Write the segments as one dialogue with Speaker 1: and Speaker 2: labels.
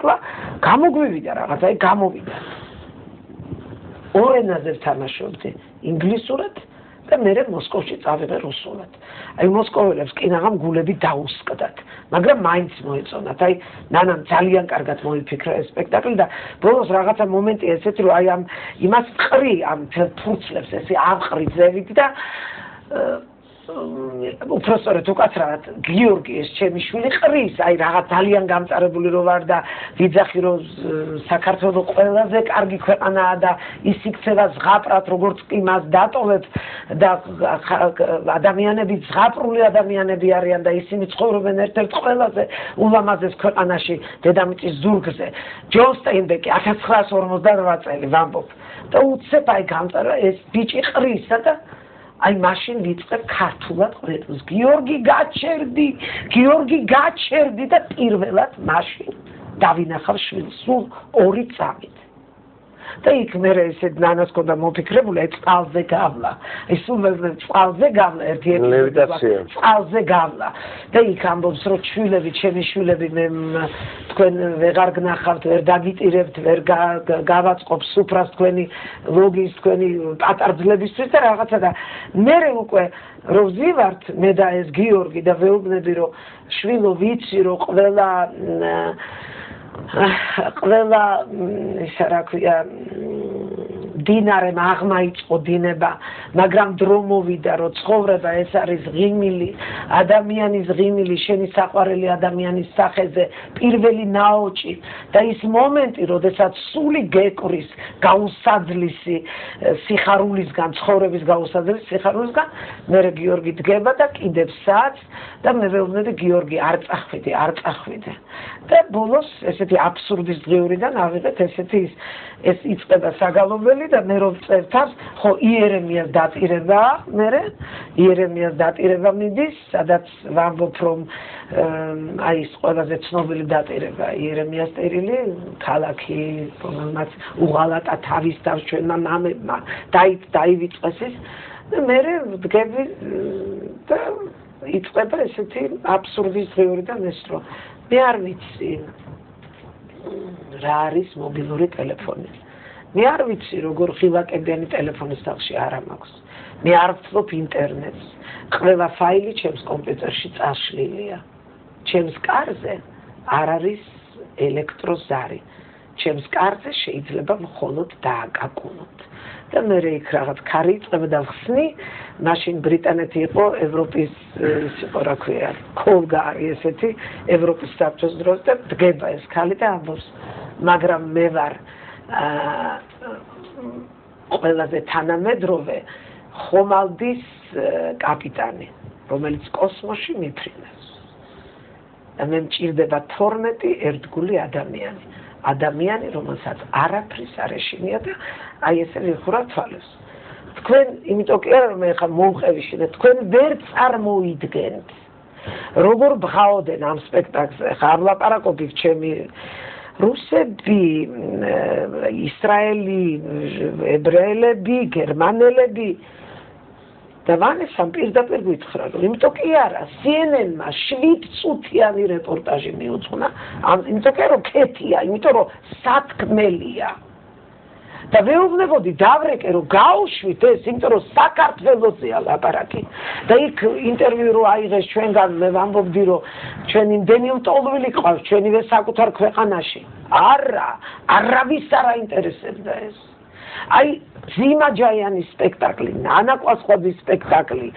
Speaker 1: ახლა გამოგვივიდა რაღაც, აი გამოვიდა. ორ ენაზე ვთამაშობდი, ინგლისურად და მე მოსკოვში წავიღე რუსულად. აი მოსკოველებს კინაღამ გულები დაუსკდათ, მაგრამ მაინც მოეწონათ. აი ნანამ ძალიან კარგად მოიფიქრა ეს სპექტაკლი და ბოლოს რაღაცა მომენტია ესეთი, რომ აი ამ იმას ყრი ამ ფურცლებს ესე ავყრი ზევით და უფრო სწორედ უკაცრავად გიორგი ეს ჩემი შვილი ყრის, აი რაღაც ძალიან გამწარებული რო ვარ და ვიძახი რომ საქართველოს ყველაზე კარგი ქვეყანაა და ის იქცევა ზღაპრად როგორც კი მას დატოვებ და ადამიანები ზღაპრული ადამიანები არიან და ისინი ცხოვრობენ ერთ-ერთ ყველაზე ულამაზეს ქვეყანაში დედამიწის ზურგზე. ჯონ სტეინბეკი 1948 წელი ვამბობ და უცებ აი გამწარდა ეს ბიჭი ყრისა და აი მაშინ ვიწყებ ქართულად ყვეტს. გიორგი გაჩერდი და პირველად მაშინ დავინახავ შვილს სულ 2 წამით. და იქ მე ესე ნანას ქონდა მოფიქრებული წყალზე გავლა. ის სულ წყალზე გავლა ერთ-ერთი წყალზე გავლა. და იქ ამბობს რომ ჩემი შვილები მე თქვენ ვეღარ გნახავთ, ვერ დაგიტირებთ, ვერ გავაწყობ სუფრას თქვენი ლოგის, თქვენი პატარძლებისთვის და რაღაცა და მე უკვე რომ ვზივართ მე და ეს გიორგი და ვეუბნები რომ შვილო ვიცი რომ ყველა ისა რა ქვია დინარემ აღმაიწყო დინება, მაგრამ დრო მოვიდა რომ ცხოვრება ეს არის ღიმილი, ადამიანის ღიმილი, შენი საყვარელი ადამიანის სახეზე, პირველი ნაოჭი და ის მომენტი, როდესაც სული გეკრის გაუსაძლისი სიხარულისგან, ცხოვრების გაუსაძლისი სიხარულისგან, მე გიორგი დგება და კიდევ საათს და მე ვეუბნები გიორგი არ წახვიდე. და ბოლოს ესეთი აბსურდის დღიურიდან ავიღეთ ესეთი ეს იწყება საგალობელი და მე რომ წევთავს, ხო იერემიას დატირება მიდის, სადაც ვამბობ რომ აი ეს ყველაზე ცნობილი დატირება იერემიას წერილი, ქალაქი, რომელმაც უღალატა თავის თავს ჩვენმა მამებმა დაივიწყეს ის და მე ვდგები და იწყება ესეთი აბსურდის დღიურიდან ეს რომ მე არ ვიცი რა არის მობილური ტელეფონი. მე არ ვიცი როგორ ხილაკებიანი ტელეფონის სახში არა მაქვს. მე არ ვფლობ ინტერნეტს. ყველა ფაილი ჩემს კომპიუტერში წაშლილია. ჩემს კარზე არ არის ელექტროზარი. ჩემს კარზე შეიძლება მხოლოდ დააკაკუნოთ. და მე იქ რაღაც ქარი იწყება და ვხსნი, მაშინ ბრიტანეთი იყო ევროპის იყო რა ქვია, ქოლგა არის ესეთი ევროპის საბჭოს დროს და დგება ეს ქალი და ამბობს, მაგრამ მე ვარ ყველაზე თანამედროვე ხომალდის კაპიტანი, რომელიც კოსმოსში მიფრინავს. და მე მჭირდება 12 ერთგული ადამიანი, რომელსაც არაფრის არ ეშინია და აი ესე ვიხურა თვალებს. თქვენ, იმიტომ კი არა რომ მე ხა მომყევიში და თქვენ ვერ წარმოიდგენთ. როგორ ბღაოდენ ამ სპექტაკლზე, ხა არ ვლაპარაკობთ ჩემი რუსები, ისრაელი, ებრაელები, გერმანელები და ვანესამ პირდაპირ გითხრა, რომ იმიტომ კი არა, CNN-მა 7 წუთიანი რეპორტაჟი მიუძღვნა, იმიტომ კი არა, რომ ქეთია, იმიტომ რომ სათქმელია. და ვეუბნებოდი დავრეკე, რომ გაუშვით ეს, იმიტომ რომ საქართველოსია ლაპარაკი. და იქ ინტერვიუ რო აიღეს ჩვენგან, მე ვამბობდი, რომ ჩვენი იმდენი ლტოლვილი ყავს ჩვენივე საკუთარ ქვეყანაში. არავის არ აინტერესებდა ეს. აი ზიმა ჯაიანის სპექტაკლი, ნანა კვასხვაძის სპექტაკლი,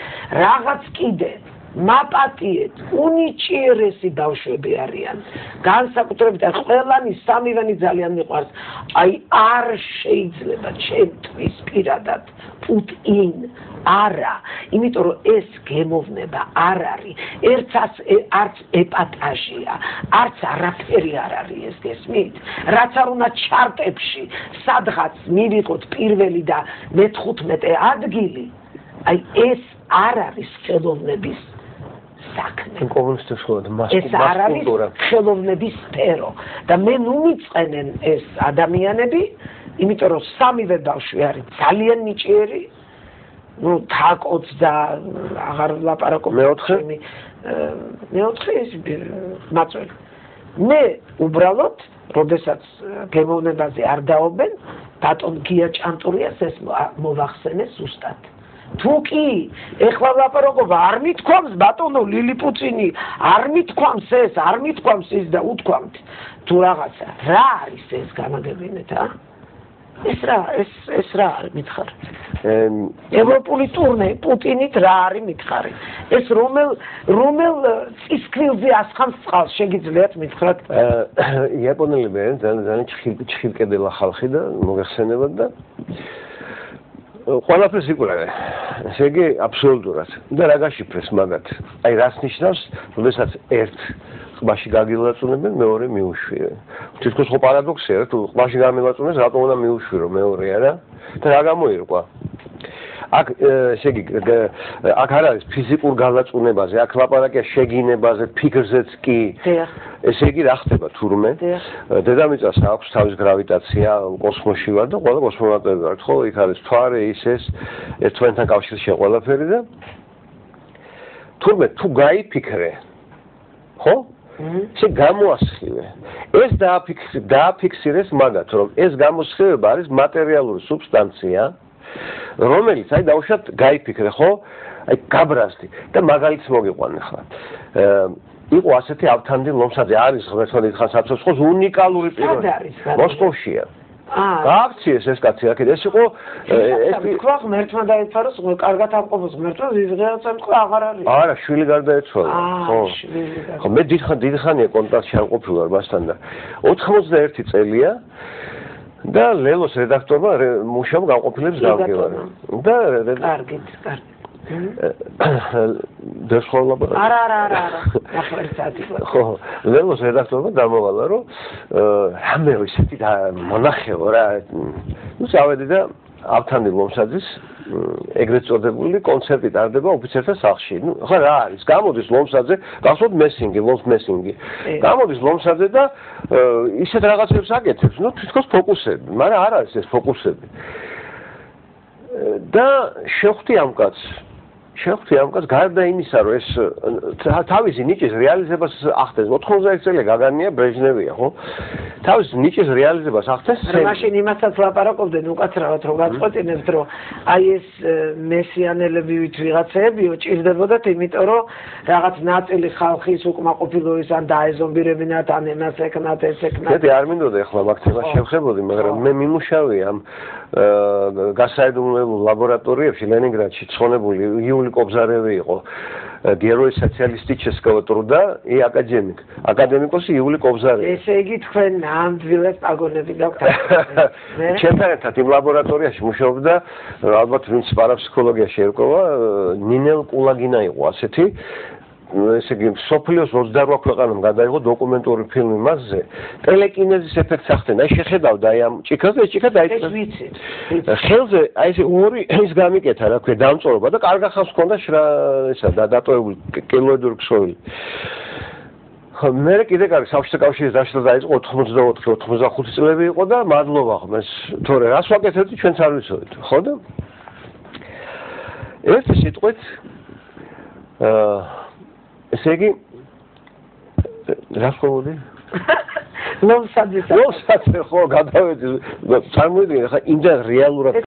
Speaker 1: რაღაც კიდე მაპატიეთ, უნიჭიერესი ბავშვები არიან. განსაკუთრებით ყველანი სამივენი ძალიან მიყვარს. აი არ შეიძლება ჩემთვის პირადად პუტინ არა, იმიტომ რომ ეს გემოვნება არ არის, არც ეპატაჟია, არც არაფერი არ არის ეს გესმით, რაც არ უნდა ჩარტებში სადღაც მივიღოთ პირველი და მე-15 ადგილი, აი ეს არ არის ხელოვნების საქმე. ეს არ არის ხელოვნების სფერო და მე ნუ მიწყენენ ეს ადამიანები, იმიტომ რომ სამივე ბავშვი არის ძალიან ნიჭიერი, ну თაკოც და აღარ ვლაპარაკობ მეოთხე ის მაწველი მე უბრალოდ როდესაც გემოვნებაზე არ დაობენ ბატონ გია ჭანტურიას ეს მოვახსენე ზუსტად თუ კი ეხლა ლაპარაკობა არ მithქვამს ბატონო ლილიპუტინი არ მithქვამს ეს არ მithქვამს ის და უთქვამთ თუ რაღაცა რა არის ეს გამაგებინეთ ეს რა არის მითხარი ევროპული ტურნე პუტინით რა არის მითხარი ეს რომელ წისქვილზე ასხამს წყალს შეგიძლიათ მითხრათ
Speaker 2: იაპონელები ძალიან ჩხილკედელა ხალხი და მოგეხსენებათ და ყველაფერს იკვლევენ ესე იგი აბსოლუტურად და რა გაშიფრეს მაგათ აი რას ნიშნავს როდესაც ერთ ყბაში გაგილაწუნებენ მეორე მიუშვიენ თითქოს ხო პარადოქსია თუ ყბაში გამილაწუნეს რატომ უნდა მიუშვირო მეორე არა და რა გამოირკვა აქ ესე იგი აქ არ არის ფიზიკურ გალაწუნებაზე აქ ლაპარაკია შეგინებაზე ფიქრზეც კი ესე იგი რა ხდება თურმე დედამიწას აქვს თავის გრავიტაცია კოსმოსში ვარ და ყველა კოსმონავტები ვართ ხო იქ არის მთვარე ის ერთმანეთთან კავშირში ყველაფერი და თურმე თუ გაიფიქრე ხო შე გამოასხივე ეს დააფიქსირეს მაგათ რომ ეს გამოსხივება არის მატერიალური სუბსტანცია რომელიც აი დაუშვათ გაიფიქრე ხო აი გაბრაზდი და მაგალითს მოგიყვანე ხლა იყო ასეთი ავთანდილ ლომსაძე არის ღმერთმა დიდხანს საფსოცხოს უნიკალური პიროვნება მოსკოვშია გააქციეს ეს კაცი აქეთ ეს იყო
Speaker 1: თქვა ღმერთმა დაეცვალოს კარგად ამყოფოს ღმერთმა ვიღაცამ თქვა აღარ არის
Speaker 2: არა შვილი გარდაეცვალა ხო მე დიდხანია კონტაქტში არ ყოფილი ვარ მასთან და 91 წელია და ლელოს რედაქტორმა მუშამ განყოფილებს გავგევარა და
Speaker 1: კარგით
Speaker 2: დაშხოლაბა
Speaker 1: არა ახლა
Speaker 2: ხო ლელოს რედაქტორმა დამოვალა რომ რამე ისეთი მონახეო რა ნუ წავედი და ავთანდილ ლომსაძის ეგრეთ წოდებული კონცერტი ტარდება ოფიცერთა სახლში ნუ ხო რა არის გამოდის ლომსაძე გახსოვთ მესინგი ლომს მესინგი გამოდის ლომსაძე და ისეთ რაღაცებს აკეთებს ნუ თვითონ ფოკუსები მაგრამ არ არის ეს ფოკუსები და შეხვდი ამ კაცს გარდა იმისა რომ ეს თავისი ნიჭის რეალიზებას ახდენს 91 წელი გაგანია ბრეჟნევია ხო თავის ნიჭის რეალიზებას ახდენს
Speaker 1: მაშინ იმასაც ლაპარაკობდნენ უკაცრავად რომ გაწყვეტინებთ რომ აი ეს მესიანელებივით ვიღაცებიო ჭირდებოდათ იმიტომ რომ რაღაც ნაწილი ხალხის უკმაყოფილოების ან დაეზომბირებინათ ან იმას ეკნათ ეს ეკნათ
Speaker 2: მე არ მინდოდა ახლა მაგ თემას შევხებოდი მაგრამ მე მიმუშავე ამ გასაიდუმლოებულ ლაბორატორიებში ლენინგრადში ცხონებული იული კობზარევი იყო გეროი სოციალისტического труда и академикоси Иული კობზარევი
Speaker 1: ესე იგი თქვენ ნამდვილად პაგონები გაქვთ
Speaker 2: ჩემთან ერთად იმ ლაბორატორიაში მუშაობდა ალბათ ვინც პარაფსიქოლოგიაში ერკვევა ნინელ კულაგინა იყო ასეთი ესე იგი სოფლიოს 28 ქვეყანამ გადაიღო დოკუმენტური ფილმი მასზე ტელეკინეზის ეფექტს ახდენა აი შეხედავდა აი ამ ჭიქაზე ჭიქა დაიწყო
Speaker 1: ეს ვიცი
Speaker 2: ხელზე აი ეს ორი ის გამიკეთა რა ქვია დამწორობა და კარგა ხავს ჰქონდა ისა დატოვებული კილოედური ქსოვილი ხო მე კიდე კარგი საბჭოთა კავშირის დაშლა დაიწყო 84-85 წლები იყო და მადლობა ხმეს თორე რას ვაკეთებდი ჩვენც არ ვიცოდით ხო და ერთი სიტყვით ესე იგი რა ხომოდი
Speaker 1: ლომსაძე
Speaker 2: ხო გადავედი წარმოიდგინე ხა იმდენ რეალურად